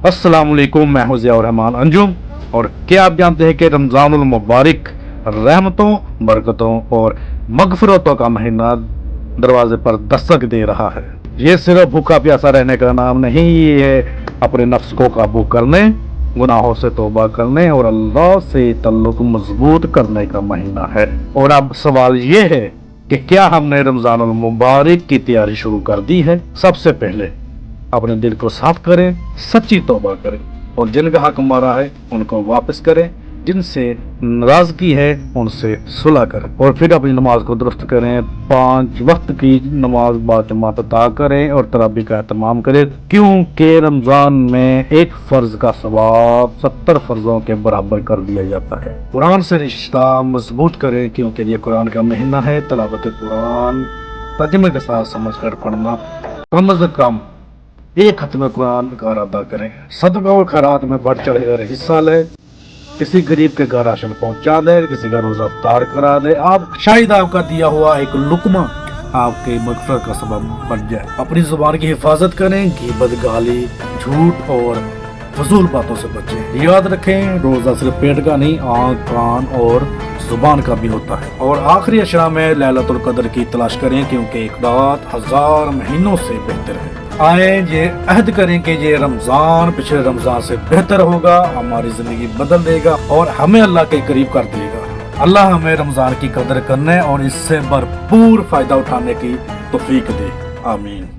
अस्सलाम वालेकुम, मैं हूं ज़ियाउर रहमान अंजुम। और क्या आप जानते हैं कि रमज़ानुल मुबारक रहमतों, बरकतों और मगफिरतों का महीना दरवाजे पर दस्तक दे रहा है। ये सिर्फ भूखा प्यासा रहने का नाम नहीं, ये है अपने नफ्स को काबू करने, गुनाहों से तौबा करने और अल्लाह से तल्लुक मजबूत करने का महीना है। और अब सवाल ये है कि क्या हमने रमज़ानुल मुबारक की तैयारी शुरू कर दी है? सबसे पहले अपने दिल को साफ करें, सच्ची तौबा करें और जिनका हक मारा है उनको वापस करें, जिनसे नाराजगी है उनसे सुलह करें और फिर अपनी नमाज को दुरुस्त करें। 5 वक्त की नमाज बाजमात अता करें और तरावी का एहतमाम करें, क्योंकि रमजान में एक फर्ज का सवाब 70 फर्जों के बराबर कर दिया जाता है। कुरान से रिश्ता मजबूत करें, क्योंकि ये कुरान का महीना है। तलावत कुरान तर्जुमे के साथ समझ कर पढ़ना, कम अज कम एक खत्म कुरान का अदा करें। सदका और खैरात में बढ़ चढ़ कर हिस्सा लें, किसी गरीब के घर राशन पहुंचा दे, किसी का रोजा इफ्तार करा दे। आप शायद आपका दिया हुआ एक लुकमा आपके मगफरत का सबब बन जाए। अपनी जुबान की हिफाजत करें, गीबत, गाली, झूठ और फजूल बातों से बचें। याद रखें, रोजा सिर्फ पेट का नहीं, आंख, कान और जुबान का भी होता है। और आखिरी अशरा में लैलतुल कद्र की तलाश करें, क्योंकि एक रात 1000 महीनों से बेहतर है। आए ये अहद करें कि ये रमजान पिछले रमजान से बेहतर होगा, हमारी जिंदगी बदल देगा और हमें अल्लाह के करीब कर देगा। अल्लाह हमें रमजान की कदर करने और इससे भरपूर फायदा उठाने की तौफीक दे। आमीन।